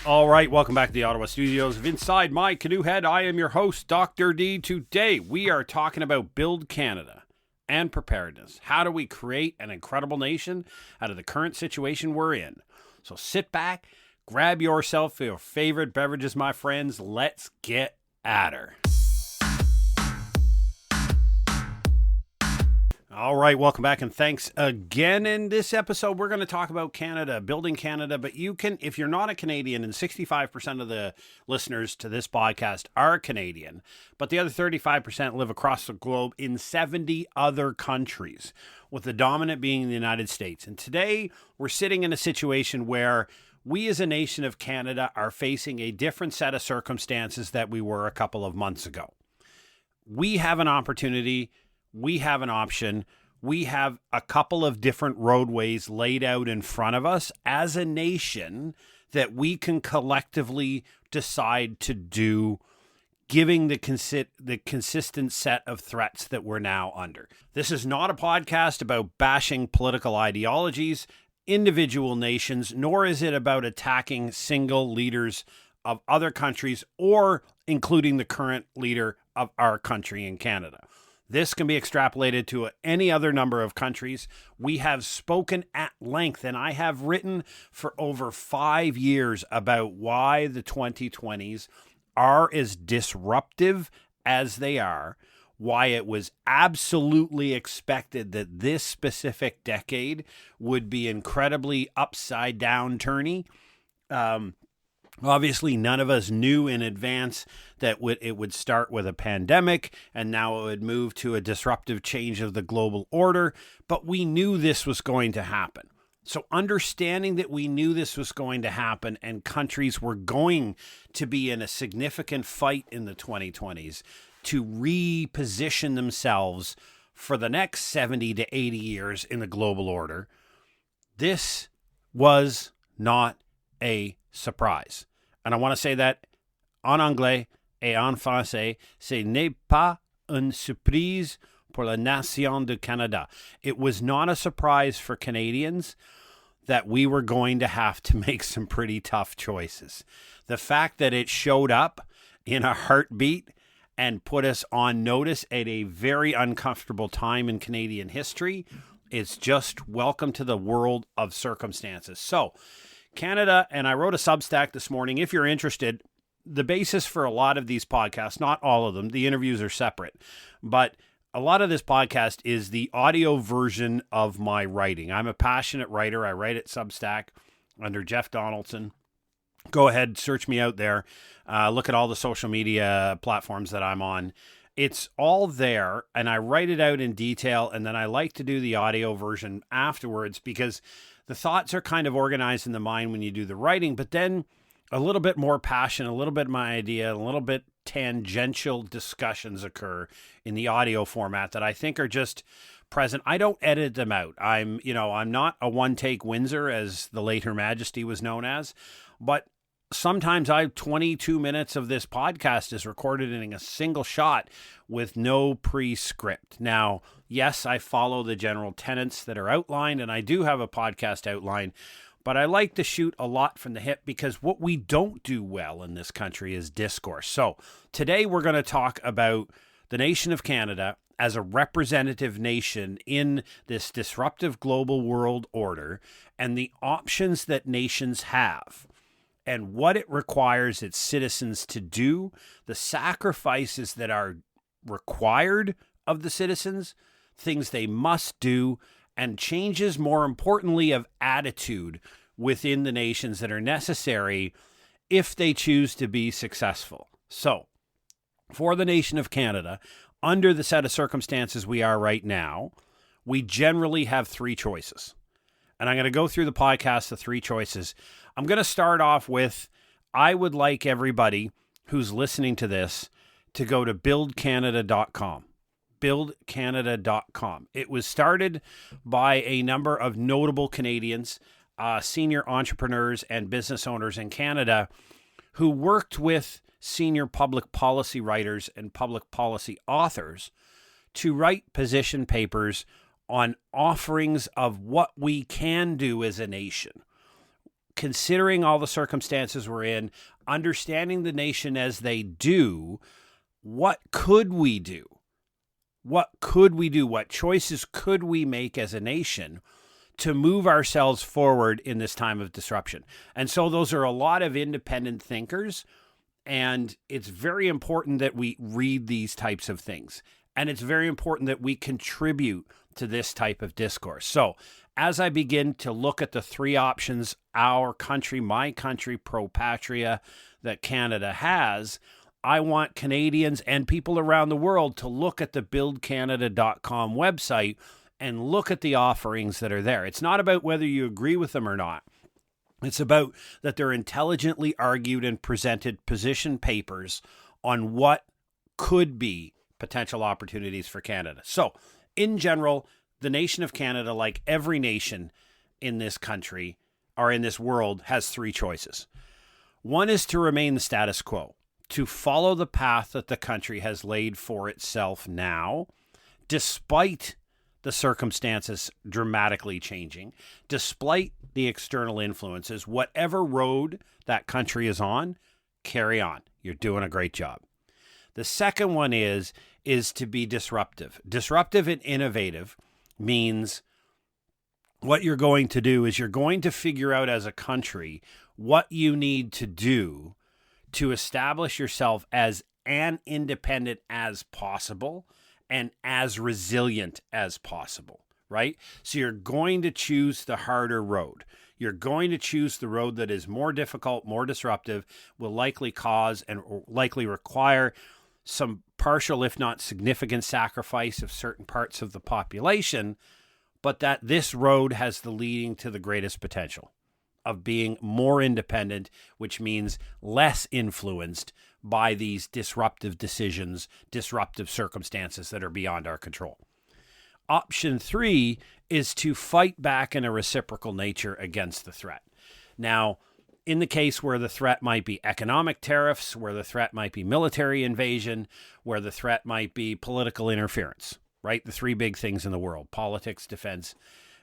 All right, welcome back to the Ottawa studios of Inside My Canoe Head. I am your host, Dr. D. Today, we are talking about Build Canada and preparedness. How do we create an incredible nation out of the current situation we're in? So sit back, grab yourself your favorite beverages, my friends. Let's get at her. All right, welcome back and thanks again. In this episode, we're going to talk about Canada, building Canada, but you can, if you're not a Canadian, and 65% of the listeners to this podcast are Canadian, but the other 35% live across the globe in 70 other countries, with the dominant being the United States. And today, we're sitting in a situation where we as a nation of Canada are facing a different set of circumstances that we were a couple of months ago. We have an opportunity. We have an option. We have a couple of different roadways laid out in front of us as a nation that we can collectively decide to do, giving the consistent set of threats that we're now under. This is not a podcast about bashing political ideologies, individual nations, nor is it about attacking single leaders of other countries or including the current leader of our country in Canada. This can be extrapolated to any other number of countries. We have spoken at length, and I have written for over 5 years about why the 2020s are as disruptive as they are, why it was absolutely expected that this specific decade would be incredibly upside down turny. Obviously, none of us knew in advance that it would start with a pandemic and now it would move to a disruptive change of the global order, but we knew this was going to happen. So understanding that we knew this was going to happen and countries were going to be in a significant fight in the 2020s to reposition themselves for the next 70 to 80 years in the global order, this was not a surprise. And I want to say that en anglais et en français, ce n'est pas une surprise pour la nation du Canada. It was not a surprise for Canadians that we were going to have to make some pretty tough choices. The fact that it showed up in a heartbeat and put us on notice at a very uncomfortable time in Canadian history is just welcome to the world of circumstances. So, Canada, and I wrote a Substack this morning. If you're interested, the basis for a lot of these podcasts, not all of them, the interviews are separate, but a lot of this podcast is the audio version of my writing. I'm a passionate writer. I write at Substack under Jeff Donaldson. Go ahead, search me out there. Look at all the social media platforms that I'm on. It's all there, and I write it out in detail, and then I like to do the audio version afterwards because the thoughts are kind of organized in the mind when you do the writing, but then a little bit more passion, a little bit my idea, a little bit tangential discussions occur in the audio format that I think are just present. I don't edit them out. I'm not a one-take Windsor, as the late Her Majesty was known as, but sometimes 22 minutes of this podcast is recorded in a single shot with no pre-script. Now, yes, I follow the general tenets that are outlined, and I do have a podcast outline, but I like to shoot a lot from the hip because what we don't do well in this country is discourse. So today we're going to talk about the nation of Canada as a representative nation in this disruptive global world order and the options that nations have, and what it requires its citizens to do, the sacrifices that are required of the citizens, things they must do, and changes, more importantly, of attitude within the nations that are necessary if they choose to be successful. So, for the nation of Canada, under the set of circumstances we are right now, we generally have three choices. And I'm going to go through the podcast, the three choices. I'm going to start off with, I would like everybody who's listening to this to go to buildcanada.com. Buildcanada.com. It was started by a number of notable Canadians, senior entrepreneurs and business owners in Canada who worked with senior public policy writers and public policy authors to write position papers on offerings of what we can do as a nation. considering all the circumstances we're in, understanding the nation as they do, what could we do? What could we do? What choices could we make as a nation to move ourselves forward in this time of disruption? And so those are a lot of independent thinkers, and it's very important that we read these types of things. And it's very important that we contribute to this type of discourse. So as I begin to look at the three options, our country, my country, pro patria, that Canada has, I want Canadians and people around the world to look at the buildcanada.com website and look at the offerings that are there. It's not about whether you agree with them or not. It's about that they're intelligently argued and presented position papers on what could be potential opportunities for Canada. So, in general, the nation of Canada, like every nation in this country or in this world, has three choices. One is to remain the status quo, to follow the path that the country has laid for itself now, despite the circumstances dramatically changing, despite the external influences. Whatever road that country is on, carry on. You're doing a great job. The second one is to be disruptive. Disruptive and innovative means what you're going to do is you're going to figure out as a country what you need to do to establish yourself as an independent as possible and as resilient as possible, right? So you're going to choose the harder road. You're going to choose the road that is more difficult, more disruptive, will likely cause and likely require some partial, if not significant, sacrifice of certain parts of the population, but that this road has the leading to the greatest potential of being more independent, which means less influenced by these disruptive decisions, disruptive circumstances that are beyond our control. Option 3 is to fight back in a reciprocal nature against the threat. Now, in the case where the threat might be economic tariffs, where the threat might be military invasion, where the threat might be political interference, right? The three big things in the world: politics, defense,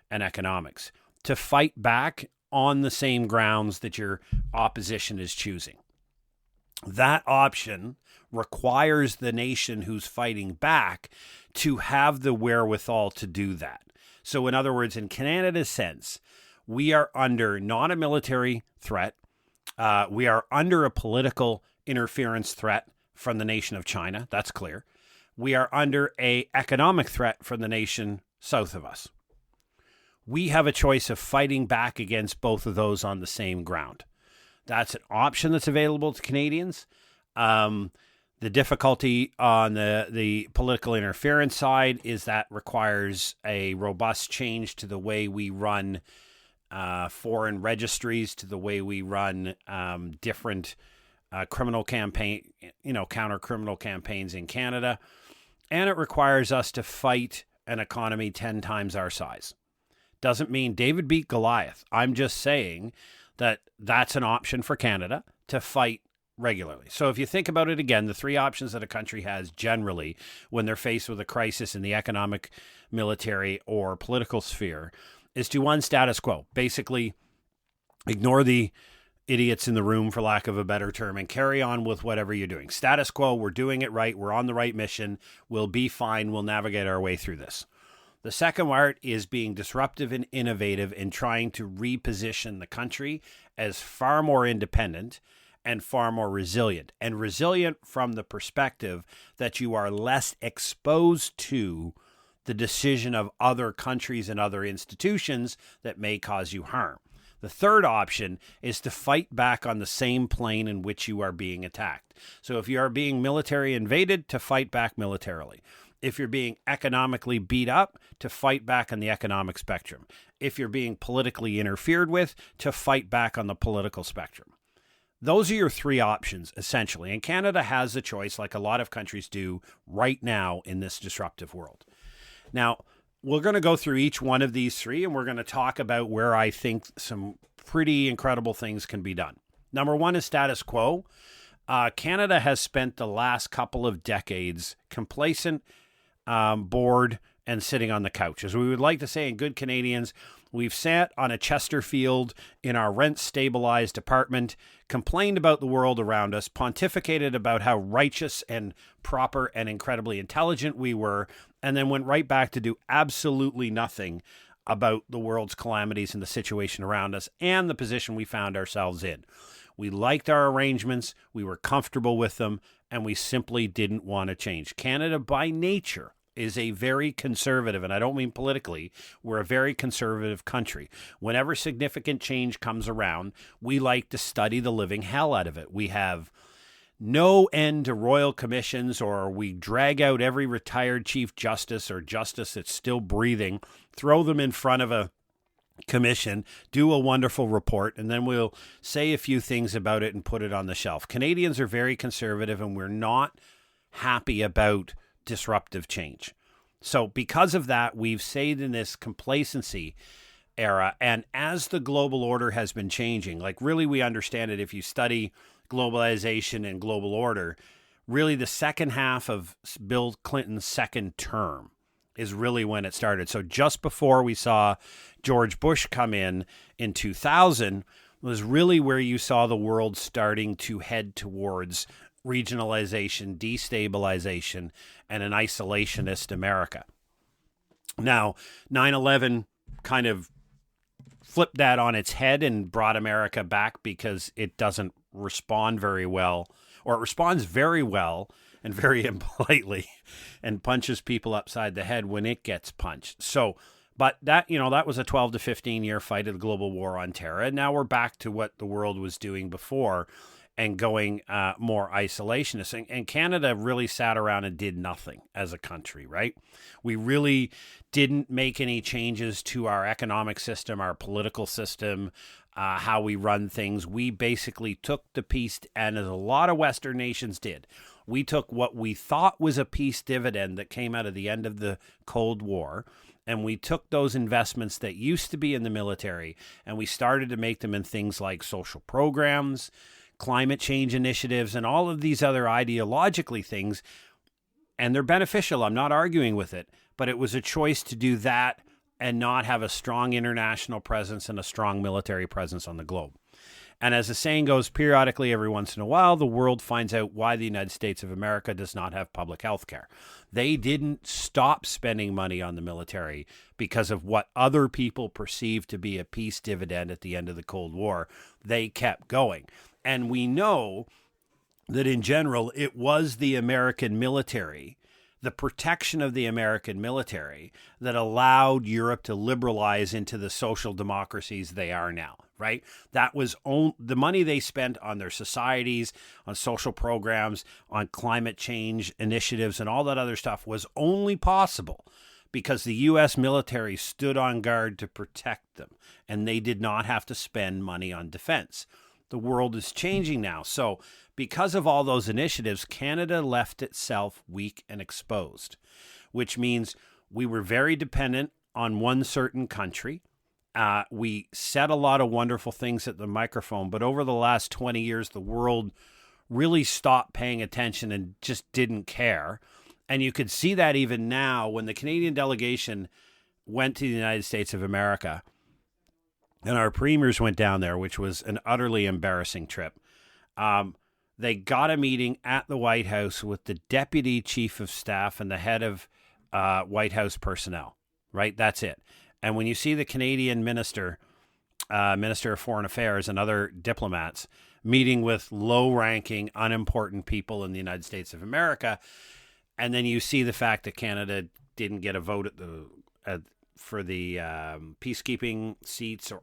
and economics. To fight back on the same grounds that your opposition is choosing. That option requires the nation who's fighting back to have the wherewithal to do that. So in other words, in Canada's sense, we are under not a military threat. We are under a political interference threat from the nation of China. That's clear. We are under an economic threat from the nation south of us. We have a choice of fighting back against both of those on the same ground. That's an option that's available to Canadians. The difficulty on the political interference side is that requires a robust change to the way we run foreign registries, to the way we run different criminal campaign, counter criminal campaigns in Canada. And it requires us to fight an economy 10 times our size. Doesn't mean David beat Goliath. I'm just saying that that's an option for Canada to fight regularly. So if you think about it again, the three options that a country has generally when they're faced with a crisis in the economic, military, or political sphere is to, one, status quo. Basically, ignore the idiots in the room, for lack of a better term, and carry on with whatever you're doing. Status quo, we're doing it right. We're on the right mission. We'll be fine. We'll navigate our way through this. The second part is being disruptive and innovative in trying to reposition the country as far more independent and far more resilient. And resilient from the perspective that you are less exposed to the decision of other countries and other institutions that may cause you harm. The third option is to fight back on the same plane in which you are being attacked. So if you are being military invaded, to fight back militarily. If you're being economically beat up, to fight back on the economic spectrum. If you're being politically interfered with, to fight back on the political spectrum. Those are your three options, essentially. And Canada has a choice, like a lot of countries do right now in this disruptive world. Now, we're going to go through each one of these three, and we're going to talk about where I think some pretty incredible things can be done. Number one is status quo. Canada has spent the last couple of decades complacent, bored, and sitting on the couch. As we would like to say in good Canadians, we've sat on a Chesterfield in our rent-stabilized apartment, complained about the world around us, pontificated about how righteous and proper and incredibly intelligent we were, and then went right back to do absolutely nothing about the world's calamities and the situation around us and the position we found ourselves in. We liked our arrangements, we were comfortable with them, and we simply didn't want to change. Canada, by nature, is a very conservative, and I don't mean politically, we're a very conservative country. Whenever significant change comes around, we like to study the living hell out of it. We have no end to royal commissions, or we drag out every retired chief justice or justice that's still breathing, throw them in front of a commission, do a wonderful report, and then we'll say a few things about it and put it on the shelf. Canadians are very conservative, and we're not happy about disruptive change. So because of that, we've stayed in this complacency era. And as the global order has been changing, like really we understand it if you study globalization and global order, really the second half of Bill Clinton's second term is really when it started. So just before we saw George Bush come in 2000 was really where you saw the world starting to head towards regionalization, destabilization, and an isolationist America. Now, 9/11 kind of flipped that on its head and brought America back because it doesn't respond very well, or it responds very well and very impolitely and punches people upside the head when it gets punched. So, but that, that was a 12 to 15 year fight of the global war on terror. And now we're back to what the world was doing before and going more isolationist. And Canada really sat around and did nothing as a country, right? We really didn't make any changes to our economic system, our political system, how we run things. We basically took the peace, and as a lot of Western nations did, we took what we thought was a peace dividend that came out of the end of the Cold War, and we took those investments that used to be in the military, and we started to make them in things like social programs, climate change initiatives, and all of these other ideologically things. And they're beneficial. I'm not arguing with it, but it was a choice to do that and not have a strong international presence and a strong military presence on the globe. And as the saying goes, periodically, every once in a while, the world finds out why the United States of America does not have public health care. They didn't stop spending money on the military because of what other people perceived to be a peace dividend at the end of the Cold War. They kept going. And we know that in general, it was the American military, the protection of the American military, that allowed Europe to liberalize into the social democracies they are now, right? That was the money they spent on their societies, on social programs, on climate change initiatives, and all that other stuff was only possible because the U.S. military stood on guard to protect them, and they did not have to spend money on defense. The world is changing now. So because of all those initiatives, Canada left itself weak and exposed, which means we were very dependent on one certain country. We said a lot of wonderful things at the microphone, but over the last 20 years, the world really stopped paying attention and just didn't care. And you could see that even now when the Canadian delegation went to the United States of America. And our premiers went down there, which was an utterly embarrassing trip. They got a meeting at the White House with the deputy chief of staff and the head of White House personnel, right? That's it. And when you see the Canadian minister of Foreign Affairs and other diplomats meeting with low-ranking, unimportant people in the United States of America, and then you see the fact that Canada didn't get a vote for the peacekeeping seats or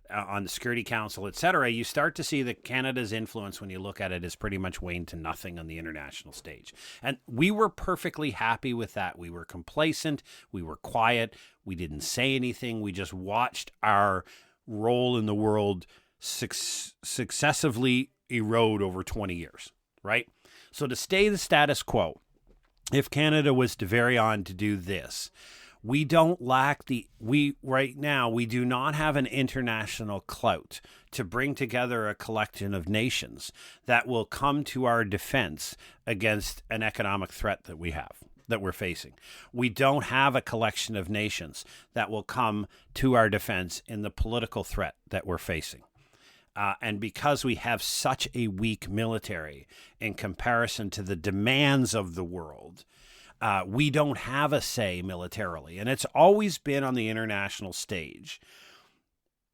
on the Security Council, etc., you start to see that Canada's influence, when you look at it, is pretty much waned to nothing on the international stage. And we were perfectly happy with that. We were complacent. We were quiet. We didn't say anything. We just watched our role in the world successively erode over 20 years, right? So to stay the status quo, if Canada was to vary on to do this, we don't lack right now, we do not have an international clout to bring together a collection of nations that will come to our defense against an economic threat that we have. that we're facing. We don't have a collection of nations that will come to our defense in the political threat that we're facing. And because we have such a weak military in comparison to the demands of the world, we don't have a say militarily. And it's always been on the international stage.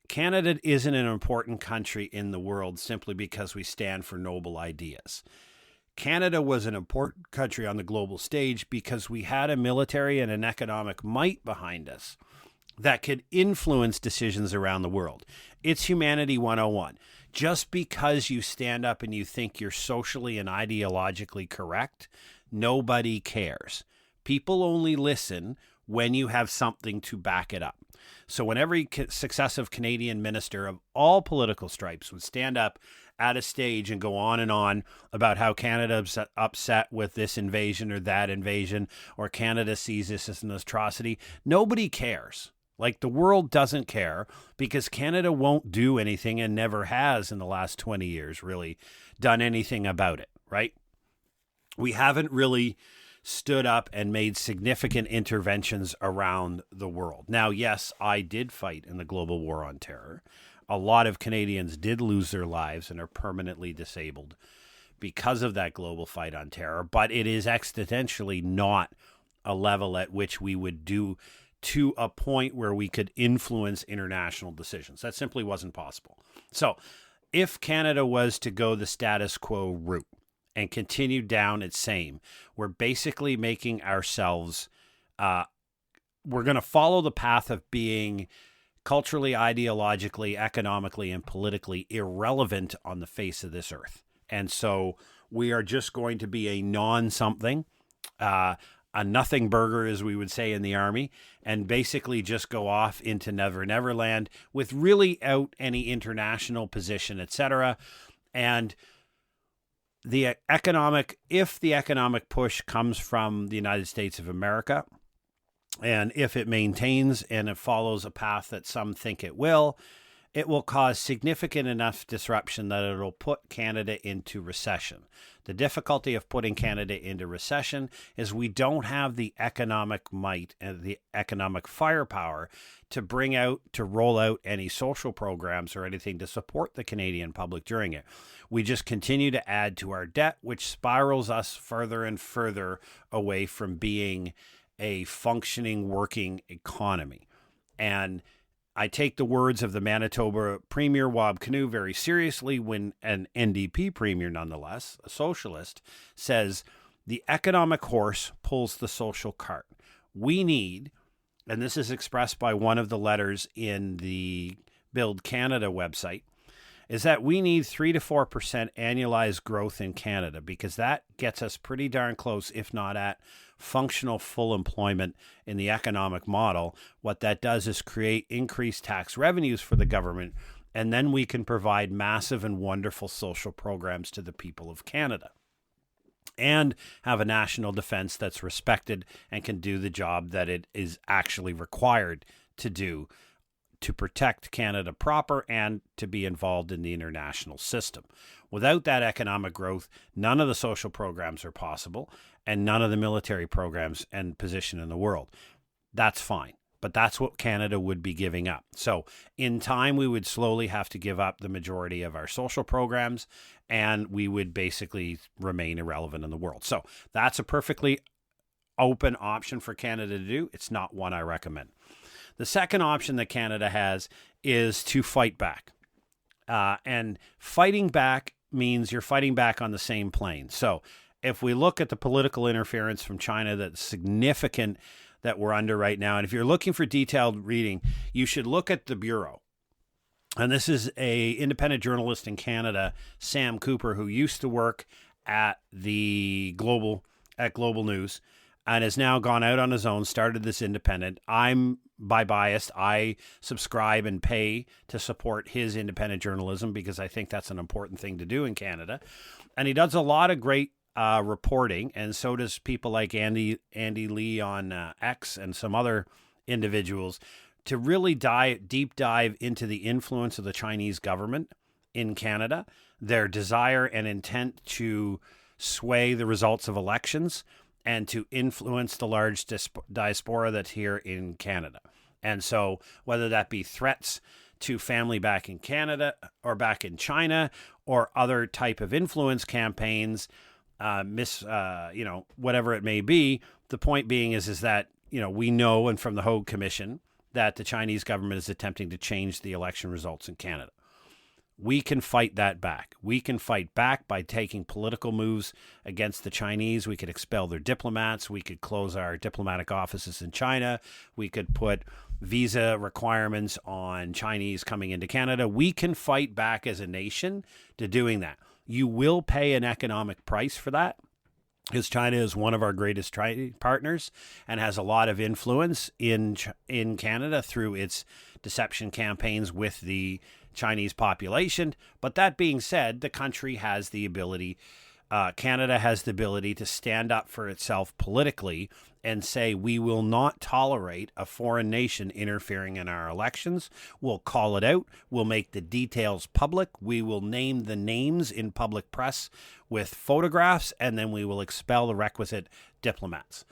Canada isn't an important country in the world simply because we stand for noble ideas. Canada was an important country on the global stage because we had a military and an economic might behind us that could influence decisions around the world. It's Humanity 101. Just because you stand up and you think you're socially and ideologically correct, nobody cares. People only listen when you have something to back it up. So when every successive Canadian minister of all political stripes would stand up at a stage and go on and on about how Canada's upset with this invasion or that invasion, or Canada sees this as an atrocity, nobody cares. Like, the world doesn't care because Canada won't do anything and never has in the last 20 years really done anything about it, right? We haven't really stood up and made significant interventions around the world. Now, yes, I did fight in the global war on terror. A lot of Canadians did lose their lives and are permanently disabled because of that global fight on terror, but it is existentially not a level at which we would do to a point where we could influence international decisions. That simply wasn't possible. So if Canada was to go the status quo route and continue down its same, we're basically making ourselves, we're going to follow the path of being culturally, ideologically, economically, and politically irrelevant on the face of this earth. And so we are just going to be a non-something, a nothing burger, as we would say in the Army, and basically just go off into Never Never Land with really out any international position, etc. And if the economic push comes from the United States of America, and if it maintains and it follows a path that some think it will cause significant enough disruption that it'll put Canada into recession. The difficulty of putting Canada into recession is we don't have the economic might and the economic firepower to roll out any social programs or anything to support the Canadian public during it. We just continue to add to our debt, which spirals us further and further away from being a functioning, working economy. And I take the words of the Manitoba Premier, Wab Kinew, very seriously when an NDP Premier, nonetheless, a socialist, says the economic horse pulls the social cart. We need, and this is expressed by one of the letters in the Build Canada website, is that we need 3 to 4% annualized growth in Canada, because that gets us pretty darn close, if not at functional full employment in the economic model. What that does is create increased tax revenues for the government, and then we can provide massive and wonderful social programs to the people of Canada and have a national defense that's respected and can do the job that it is actually required to do to protect Canada proper and to be involved in the international system. Without that economic growth, none of the social programs are possible, and none of the military programs and position in the world. That's fine, but that's what Canada would be giving up. So in time, we would slowly have to give up the majority of our social programs, and we would basically remain irrelevant in the world. So that's a perfectly open option for Canada to do. It's not one I recommend. The second option that Canada has is to fight back. And fighting back means you're fighting back on the same plane. So if we look at the political interference from China that's significant that we're under right now, and if you're looking for detailed reading, you should look at the Bureau. And this is a independent journalist in Canada, Sam Cooper, who used to work at Global News and has now gone out on his own, started this independent. I'm by bias. I subscribe and pay to support his independent journalism because I think that's an important thing to do in Canada. And he does a lot of great reporting, and so does people like Andy Lee on X and some other individuals to really deep dive into the influence of the Chinese government in Canada, their desire and intent to sway the results of elections, and to influence the large diaspora that's here in Canada. And so whether that be threats to family back in Canada or back in China or other type of influence campaigns, whatever it may be, the point being is that, we know, and from the Hague Commission, that the Chinese government is attempting to change the election results in Canada. We can fight that back. We can fight back by taking political moves against the Chinese. We could expel their diplomats. We could close our diplomatic offices in China. We could put visa requirements on Chinese coming into Canada. We can fight back as a nation to doing that. You will pay an economic price for that, because China is one of our greatest trading partners and has a lot of influence in Canada through its deception campaigns with the Chinese population. But that being said, the country has the ability, Canada has the ability to stand up for itself politically and say, we will not tolerate a foreign nation interfering in our elections. We'll call it out. We'll make the details public. We will name the names in public press with photographs, and then we will expel the requisite diplomats.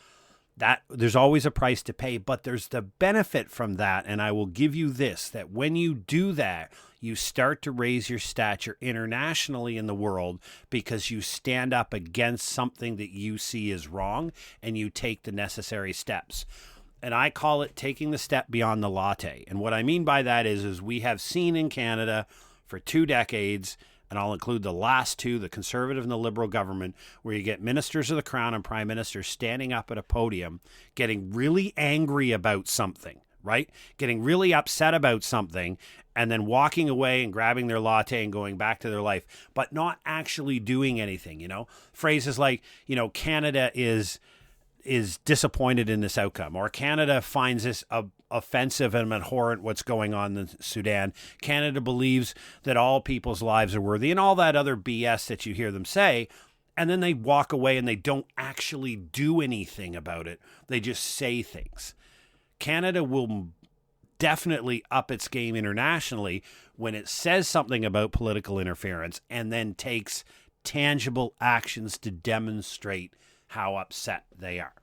That there's always a price to pay, but there's the benefit from that. And I will give you this, that when you do that, you start to raise your stature internationally in the world, because you stand up against something that you see as wrong and you take the necessary steps. And I call it taking the step beyond the latte. And what I mean by that is we have seen in Canada for 2 decades, and I'll include the last 2, the Conservative and the Liberal government, where you get ministers of the Crown and prime ministers standing up at a podium, getting really angry about something, right? Getting really upset about something, and then walking away and grabbing their latte and going back to their life, but not actually doing anything, Phrases like, Canada is disappointed in this outcome, or Canada finds this offensive and abhorrent what's going on in Sudan. Canada believes that all people's lives are worthy, and all that other BS that you hear them say. And then they walk away and they don't actually do anything about it. They just say things. Canada will definitely up its game internationally when it says something about political interference and then takes tangible actions to demonstrate how upset they are.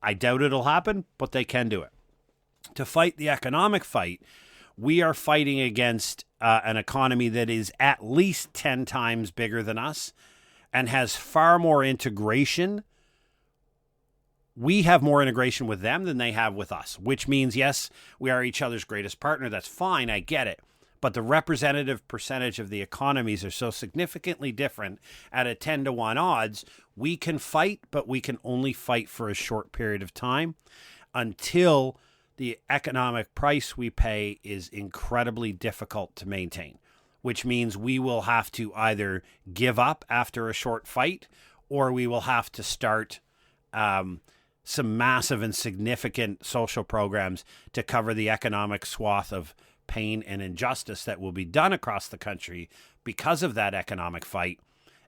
I doubt it'll happen, but they can do it. To fight the economic fight, we are fighting against an economy that is at least 10 times bigger than us and has far more integration. We have more integration with them than they have with us, which means, yes, we are each other's greatest partner. That's fine. I get it. But the representative percentage of the economies are so significantly different at a 10-to-1 odds. We can fight, but we can only fight for a short period of time until the economic price we pay is incredibly difficult to maintain, which means we will have to either give up after a short fight, or we will have to start some massive and significant social programs to cover the economic swath of pain and injustice that will be done across the country because of that economic fight.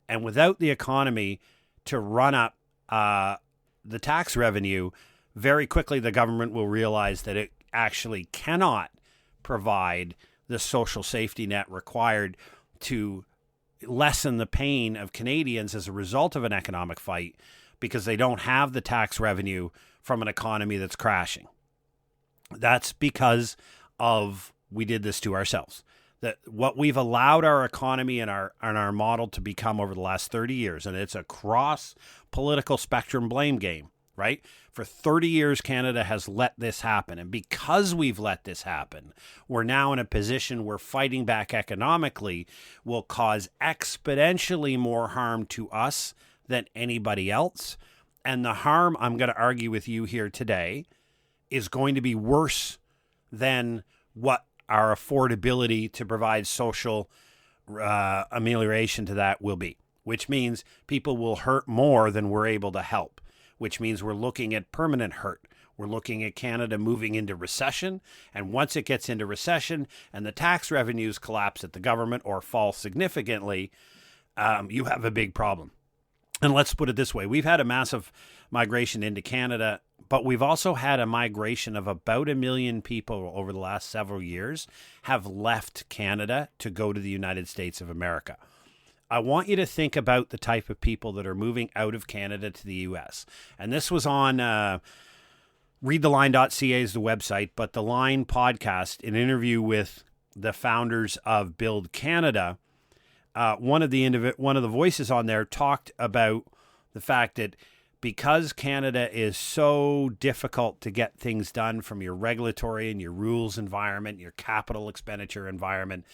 And without the economy to run up the tax revenue, very quickly the government will realize that it actually cannot provide the social safety net required to lessen the pain of Canadians as a result of an economic fight, because they don't have the tax revenue from an economy that's crashing. That's because of we did this to ourselves. That what we've allowed our economy and our model to become over the last 30 years, and it's a cross political spectrum blame game, right? For 30 years, Canada has let this happen. And because we've let this happen, we're now in a position where fighting back economically will cause exponentially more harm to us than anybody else. And the harm, I'm going to argue with you here today, is going to be worse than what our affordability to provide social amelioration to that will be, which means people will hurt more than we're able to help, which means we're looking at permanent hurt. We're looking at Canada moving into recession. And once it gets into recession and the tax revenues collapse at the government or fall significantly, you have a big problem. And let's put it this way. We've had a massive migration into Canada, but we've also had a migration of about 1 million people over the last several years have left Canada to go to the United States of America. I want you to think about the type of people that are moving out of Canada to the US. And this was on readtheline.ca is the website, but the Line podcast, an interview with the founders of Build Canada. One of the voices on there talked about the fact that because Canada is so difficult to get things done from your regulatory and your rules environment, your capital expenditure environment,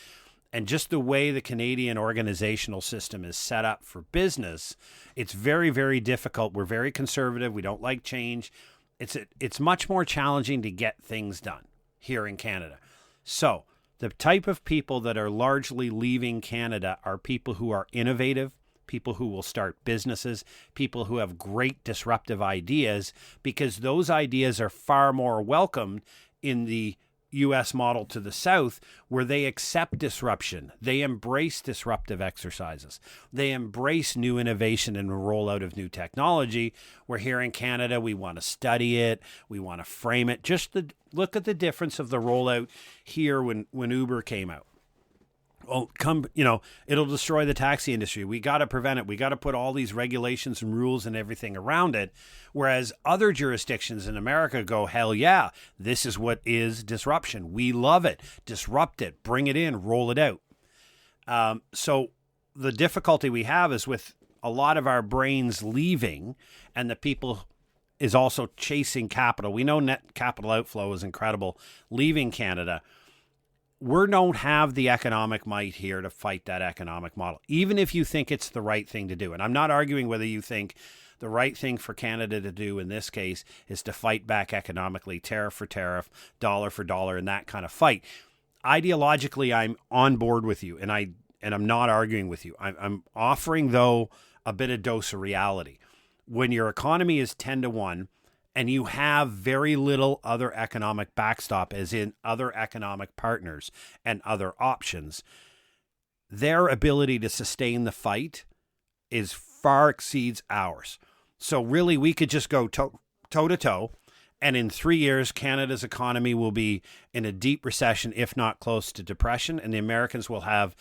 and just the way the Canadian organizational system is set up for business, it's very, very difficult. We're very conservative. We don't like change. It's much more challenging to get things done here in Canada. So the type of people that are largely leaving Canada are people who are innovative, people who will start businesses, people who have great disruptive ideas, because those ideas are far more welcomed in the U.S. model to the south, where they accept disruption. They embrace disruptive exercises. They embrace new innovation and rollout of new technology, where here in Canada, we want to study it. We want to frame it. Look at the difference of the rollout here when Uber came out. Oh, it'll destroy the taxi industry. We got to prevent it. We got to put all these regulations and rules and everything around it. Whereas other jurisdictions in America go, hell yeah, this is what is disruption. We love it. Disrupt it. Bring it in. Roll it out. So the difficulty we have is with a lot of our brains leaving, and the people is also chasing capital. We know net capital outflow is incredible leaving Canada. We don't have the economic might here to fight that economic model, even if you think it's the right thing to do. And I'm not arguing whether you think the right thing for Canada to do in this case is to fight back economically, tariff for tariff, dollar for dollar, and that kind of fight. Ideologically, I'm on board with you, and I'm not arguing with you. I'm offering, though, a bit of dose of reality. When your economy is 10-1, and you have very little other economic backstop, as in other economic partners and other options, their ability to sustain the fight is far exceeds ours. So really, we could just go toe to toe, and in 3 years, Canada's economy will be in a deep recession, if not close to depression, and the Americans will have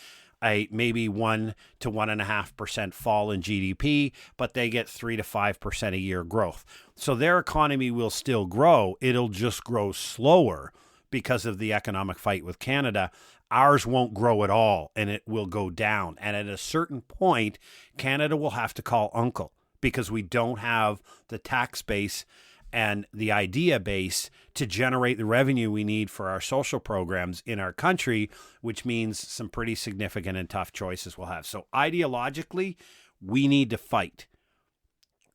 a maybe 1 to 1.5% fall in GDP, but they get 3 to 5% a year growth. So their economy will still grow. It'll just grow slower because of the economic fight with Canada. Ours won't grow at all, and it will go down. And at a certain point, Canada will have to call uncle, because we don't have the tax base and the idea base to generate the revenue we need for our social programs in our country, which means some pretty significant and tough choices we'll have. So ideologically, we need to fight.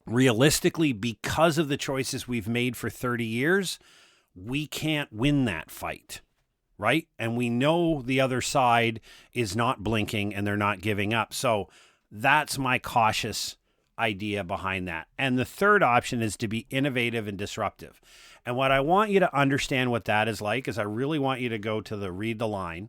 Realistically, because of the choices we've made for 30 years, we can't win that fight, right? And we know the other side is not blinking and they're not giving up. So that's my cautious idea behind that. And the third option is to be innovative and disruptive. And what I want you to understand what that is like is I really want you to go to the Read the Line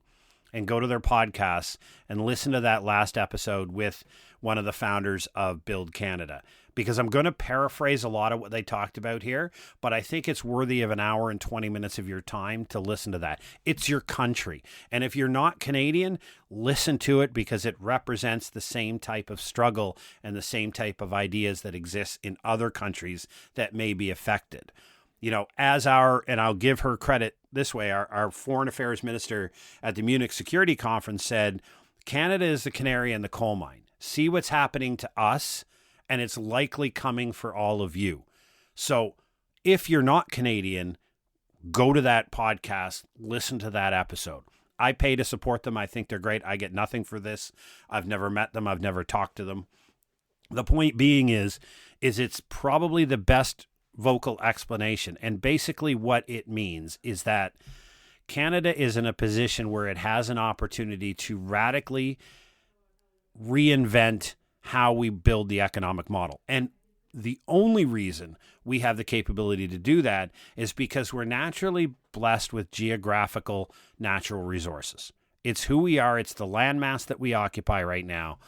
and go to their podcasts and listen to that last episode with one of the founders of Build Canada, because I'm going to paraphrase a lot of what they talked about here, but I think it's worthy of an hour and 20 minutes of your time to listen to that. It's your country. And if you're not Canadian, listen to it, because it represents the same type of struggle and the same type of ideas that exist in other countries that may be affected. You know, and I'll give her credit this way, our foreign affairs minister at the Munich Security Conference said, Canada is the canary in the coal mine. See what's happening to us, and it's likely coming for all of you. So if you're not Canadian, go to that podcast, listen to that episode. I pay to support them. I think they're great. I get nothing for this. I've never met them. I've never talked to them. The point being is it's probably the best vocal explanation. And basically what it means is that Canada is in a position where it has an opportunity to radically reinvent how we build the economic model. And the only reason we have the capability to do that is because we're naturally blessed with geographical natural resources. It's who we are. It's the landmass that we occupy right now,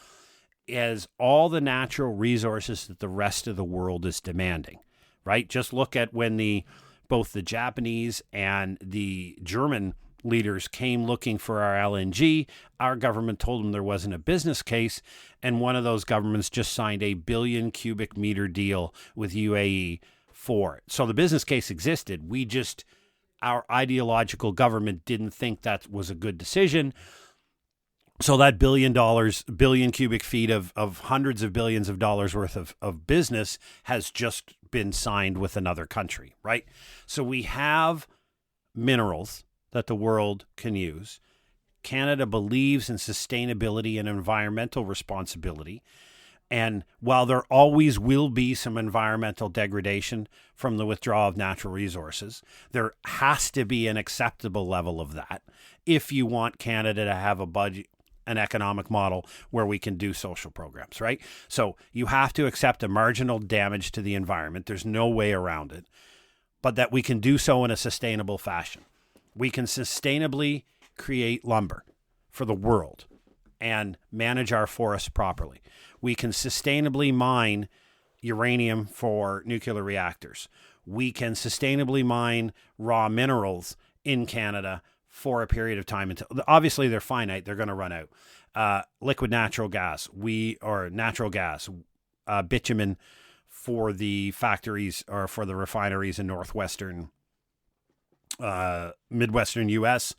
as all the natural resources that the rest of the world is demanding, right? Just look at when both the Japanese and the German leaders came looking for our LNG. Our government told them there wasn't a business case, and one of those governments just signed a 1 billion cubic meter deal with UAE for it. So the business case existed. Our ideological government didn't think that was a good decision. So that billion cubic feet of hundreds of billions of dollars worth of business has just been signed with another country, right? So we have minerals that the world can use. Canada believes in sustainability and environmental responsibility. And while there always will be some environmental degradation from the withdrawal of natural resources, there has to be an acceptable level of that if you want Canada to have a budget, an economic model where we can do social programs, right? So you have to accept a marginal damage to the environment. There's no way around it, but that we can do so in a sustainable fashion. We can sustainably create lumber for the world and manage our forests properly. We can sustainably mine uranium for nuclear reactors. We can sustainably mine raw minerals in Canada for a period of time until, obviously they're finite, they're going to run out. Liquid natural gas, bitumen for the factories or for the refineries in northwestern, midwestern U.S.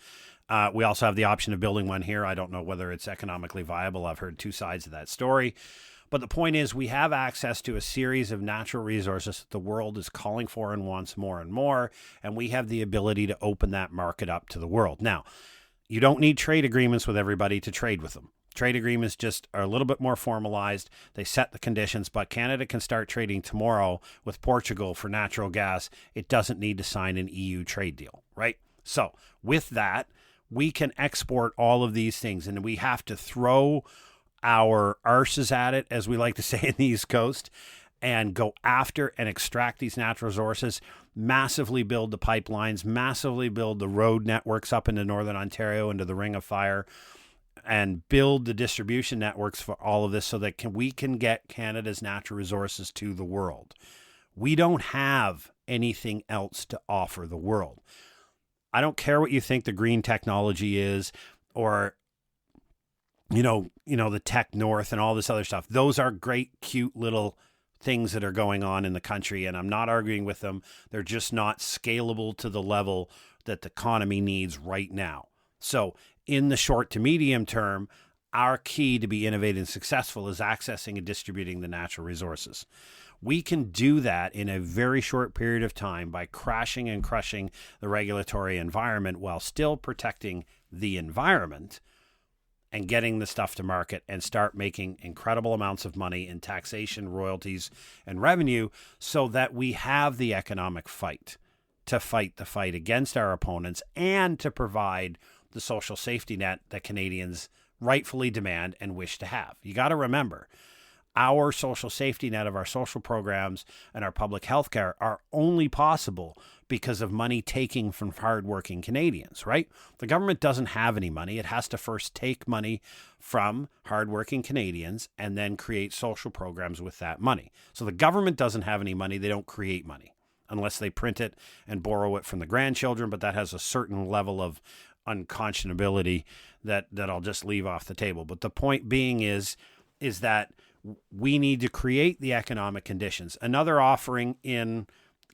We also have the option of building one here. I don't know whether it's economically viable. I've heard two sides of that story. But the point is, we have access to a series of natural resources that the world is calling for and wants more and more, and we have the ability to open that market up to the world. Now, you don't need trade agreements with everybody to trade with them. Trade agreements just are a little bit more formalized. They set the conditions, but Canada can start trading tomorrow with Portugal for natural gas. It doesn't need to sign an EU trade deal, right? So with that, we can export all of these things, and we have to throw our arses at it, as we like to say in the East Coast, and go after and extract these natural resources, massively build the pipelines, massively build the road networks up into Northern Ontario, into the Ring of Fire, and build the distribution networks for all of this so that we can get Canada's natural resources to the world. We don't have anything else to offer the world. I don't care what you think the green technology is, or the tech north and all this other stuff. Those are great, cute little things that are going on in the country, and I'm not arguing with them. They're just not scalable to the level that the economy needs right now. So in the short to medium term, our key to be innovative and successful is accessing and distributing the natural resources. We can do that in a very short period of time by crashing and crushing the regulatory environment while still protecting the environment and getting the stuff to market and start making incredible amounts of money in taxation, royalties, and revenue so that we have the economic fight to fight the fight against our opponents and to provide the social safety net that Canadians rightfully demand and wish to have. You got to remember, our social safety net of our social programs and our public health care are only possible because of money taking from hardworking Canadians, right? The government doesn't have any money. It has to first take money from hardworking Canadians and then create social programs with that money. So the government doesn't have any money. They don't create money unless they print it and borrow it from the grandchildren, but that has a certain level of unconscionability that I'll just leave off the table. But the point being is that we need to create the economic conditions. Another offering in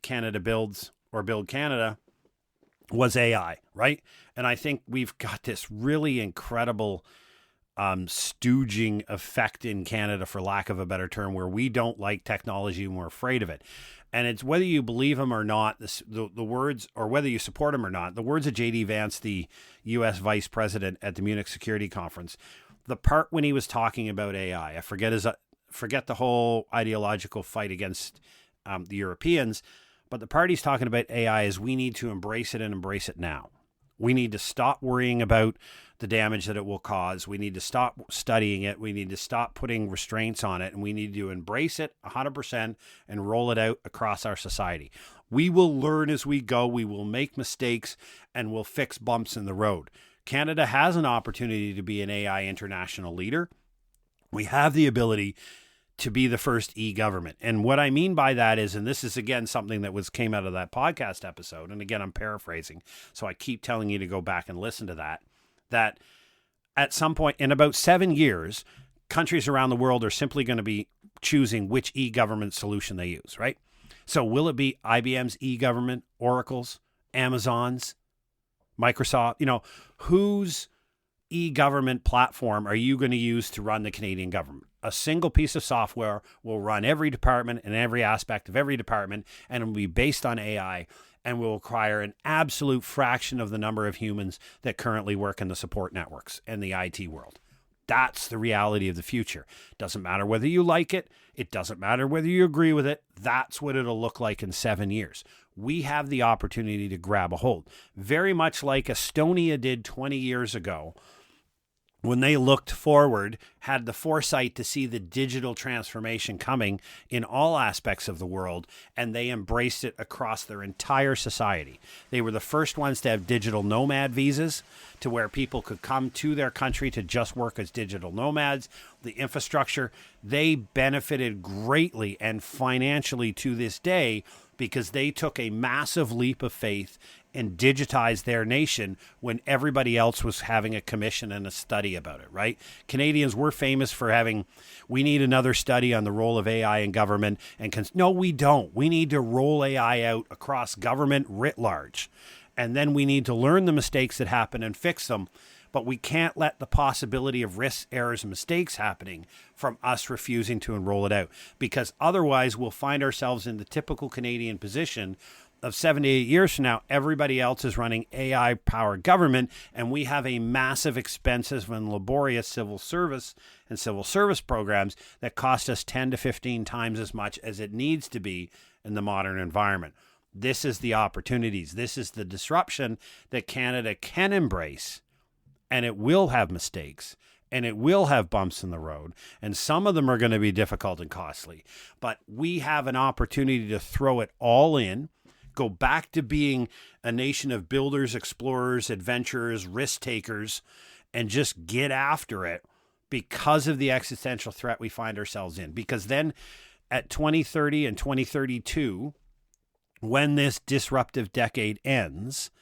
Canada Builds or Build Canada was AI, right? And I think we've got this really incredible stooging effect in Canada, for lack of a better term, where we don't like technology and we're afraid of it. And it's whether you believe him or not, the words, or whether you support him or not, the words of J.D. Vance, the U.S. Vice President at the Munich Security Conference, the part when he was talking about AI, I forget the whole ideological fight against the Europeans, but the part he's talking about AI is we need to embrace it and embrace it now. We need to stop worrying about the damage that it will cause. We need to stop studying it. We need to stop putting restraints on it, and we need to embrace it 100% and roll it out across our society. We will learn as we go. We will make mistakes, and we'll fix bumps in the road. Canada has an opportunity to be an AI international leader. We have the ability to be the first e-government. And what I mean by that is, and this is again something that came out of that podcast episode, and again I'm paraphrasing, so I keep telling you to go back and listen to that at some point in about 7 years, countries around the world are simply going to be choosing which e-government solution they use, right? So will it be IBM's e-government, Oracle's, Amazon's, Microsoft? Whose e-government platform are you going to use to run the Canadian government? A single piece of software will run every department and every aspect of every department, and it will be based on AI and will require an absolute fraction of the number of humans that currently work in the support networks and the IT world. That's the reality of the future. Doesn't matter whether you like it. It doesn't matter whether you agree with it. That's what it'll look like in 7 years. We have the opportunity to grab a hold. Very much like Estonia did 20 years ago, when they looked forward, had the foresight to see the digital transformation coming in all aspects of the world, and they embraced it across their entire society. They were the first ones to have digital nomad visas, to where people could come to their country to just work as digital nomads. The infrastructure, they benefited greatly and financially to this day because they took a massive leap of faith and digitized their nation when everybody else was having a commission and a study about it, right? Canadians were famous for we need another study on the role of AI in government. No, we don't. We need to roll AI out across government writ large. And then we need to learn the mistakes that happen and fix them. But we can't let the possibility of risks, errors, and mistakes happening from us refusing to enroll it out. Because otherwise we'll find ourselves in the typical Canadian position of 7 to 8 years from now, everybody else is running AI-powered government, and we have a massive, expensive, and laborious civil service and civil service programs that cost us 10 to 15 times as much as it needs to be in the modern environment. This is the opportunities. This is the disruption that Canada can embrace, and it will have mistakes, and it will have bumps in the road, and some of them are going to be difficult and costly. But we have an opportunity to throw it all in, go back to being a nation of builders, explorers, adventurers, risk takers, and just get after it because of the existential threat we find ourselves in. Because then at 2030 and 2032, when this disruptive decade ends,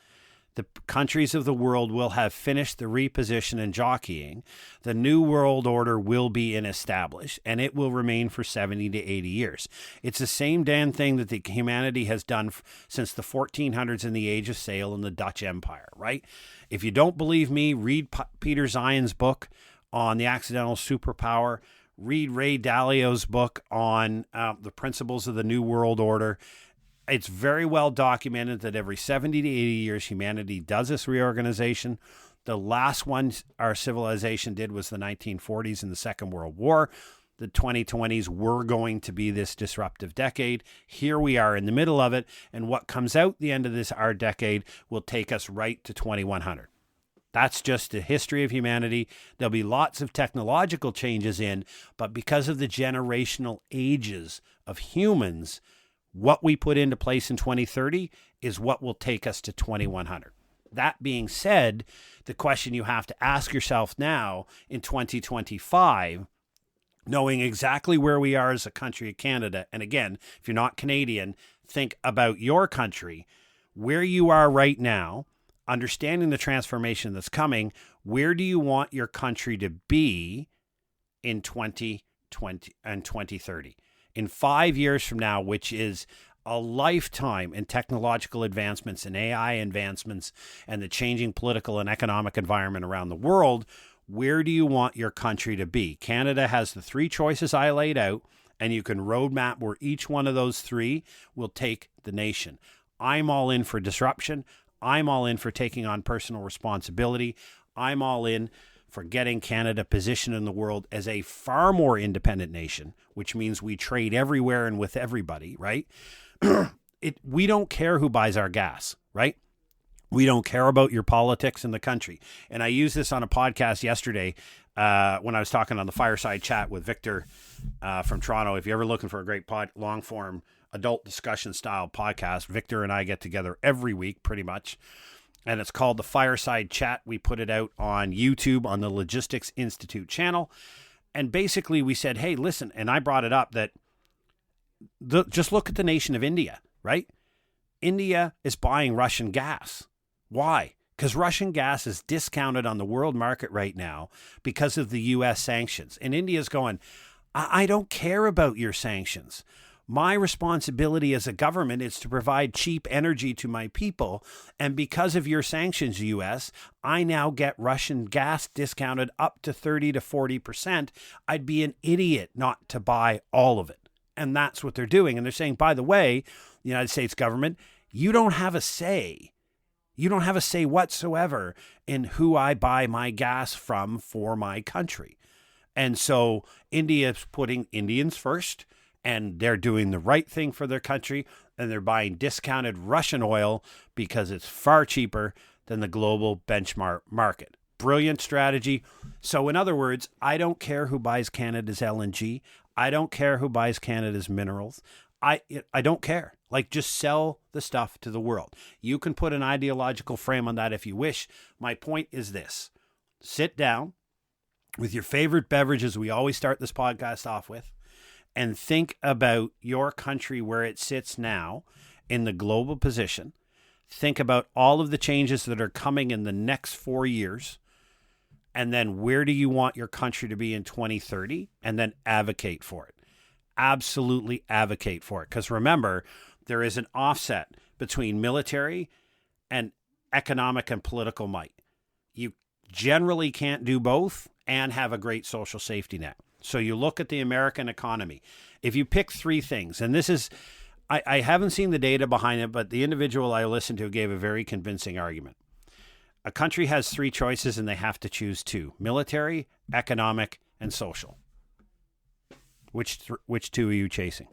the countries of the world will have finished the reposition and jockeying. The new world order will be established, and it will remain for 70 to 80 years. It's the same damn thing that humanity has done since the 1400s in the Age of Sail in the Dutch Empire, right? If you don't believe me, read Peter Zion's book on the accidental superpower. Read Ray Dalio's book on the principles of the new world order. It's very well documented that every 70 to 80 years, humanity does this reorganization. The last one our civilization did was the 1940s in the Second World War. The 2020s were going to be this disruptive decade. Here we are in the middle of it, and what comes out the end of our decade will take us right to 2100. That's just the history of humanity. There'll be lots of technological changes but because of the generational ages of humans, what we put into place in 2030 is what will take us to 2100. That being said, the question you have to ask yourself now in 2025, knowing exactly where we are as a country of Canada, and again, if you're not Canadian, think about your country, where you are right now, understanding the transformation that's coming, where do you want your country to be in 2020 and 2030? In 5 years from now, which is a lifetime in technological advancements and AI advancements and the changing political and economic environment around the world, where do you want your country to be? Canada has the three choices I laid out, and you can roadmap where each one of those three will take the nation. I'm all in for disruption. I'm all in for taking on personal responsibility. I'm all in for getting Canada positioned in the world as a far more independent nation, which means we trade everywhere and with everybody, right? We don't care who buys our gas, right? We don't care about your politics in the country. And I used this on a podcast yesterday when I was talking on the Fireside Chat with Victor from Toronto. If you're ever looking for a great long-form adult discussion style podcast, Victor and I get together every week pretty much. And it's called the Fireside Chat. We put it out on YouTube on the Logistics Institute channel. And basically we said, hey, listen, and I brought it up that just look at the nation of India, right? India is buying Russian gas. Why? Because Russian gas is discounted on the world market right now because of the U.S. sanctions. And India's going, I don't care about your sanctions. My responsibility as a government is to provide cheap energy to my people. And because of your sanctions, U.S., I now get Russian gas discounted up to 30 to 40%. I'd be an idiot not to buy all of it. And that's what they're doing. And they're saying, by the way, the United States government, you don't have a say. You don't have a say whatsoever in who I buy my gas from for my country. And so India's putting Indians first, and they're doing the right thing for their country, and they're buying discounted Russian oil because it's far cheaper than the global benchmark market. Brilliant strategy. So in other words, I don't care who buys Canada's LNG. I don't care who buys Canada's minerals. I don't care. Like, just sell the stuff to the world. You can put an ideological frame on that if you wish. My point is this. Sit down with your favorite beverages we always start this podcast off with, and think about your country where it sits now in the global position. Think about all of the changes that are coming in the next 4 years, and then where do you want your country to be in 2030, and then advocate for it. Absolutely advocate for it. Because remember, there is an offset between military and economic and political might. You generally can't do both and have a great social safety net. So you look at the American economy. If you pick three things, and this is, I haven't seen the data behind it, but the individual I listened to gave a very convincing argument. A country has three choices and they have to choose two: military, economic, and social. Which two are you chasing?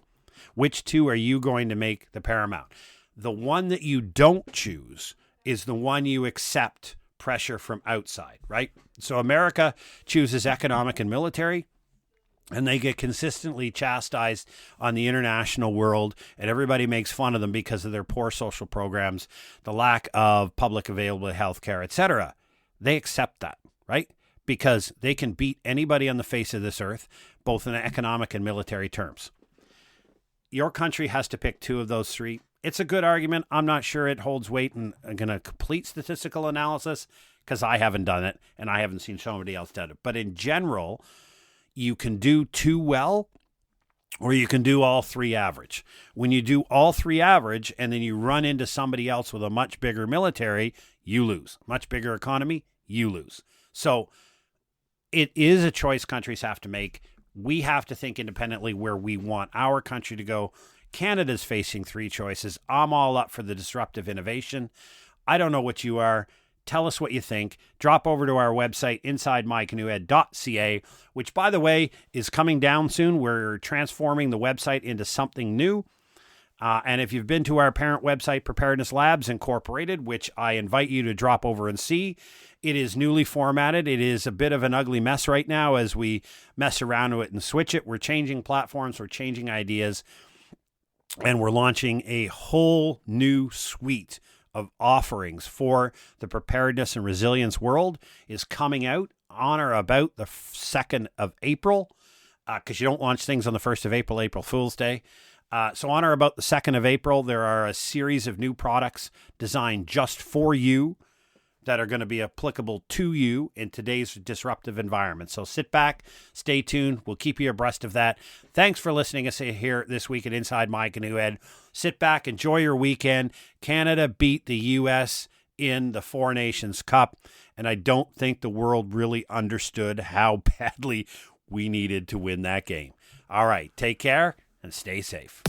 Which two are you going to make the paramount? The one that you don't choose is the one you accept pressure from outside, right? So America chooses economic and military, and they get consistently chastised on the international world, and everybody makes fun of them because of their poor social programs, the lack of public available health care, etc. They accept that, right? Because they can beat anybody on the face of this earth, both in economic and military terms. Your country has to pick two of those three. It's a good argument. I'm not sure it holds weight in a complete statistical analysis because I haven't done it and I haven't seen somebody else done it. But in general, you can do two well, or you can do all three average. When you do all three average and then you run into somebody else with a much bigger military, you lose. Much bigger economy, you lose. So it is a choice countries have to make. We have to think independently where we want our country to go. Canada's facing three choices. I'm all up for the disruptive innovation. I don't know what you are. Tell us what you think. Drop over to our website, insidemycanoehead.ca, which, by the way, is coming down soon. We're transforming the website into something new. And if you've been to our parent website, Preparedness Labs Incorporated, which I invite you to drop over and see, it is newly formatted. It is a bit of an ugly mess right now as we mess around with it and switch it. We're changing platforms. We're changing ideas. And we're launching a whole new suite of offerings for the preparedness and resilience world. Is coming out on or about the 2nd of April, because you don't launch things on the 1st of April, April Fool's Day. So on or about the 2nd of April, there are a series of new products designed just for you that are going to be applicable to you in today's disruptive environment. So sit back, stay tuned. We'll keep you abreast of that. Thanks for listening us here this week at Inside My Canoe Head. Sit back, enjoy your weekend. Canada beat the U.S. in the Four Nations Cup, and I don't think the world really understood how badly we needed to win that game. All right, take care and stay safe.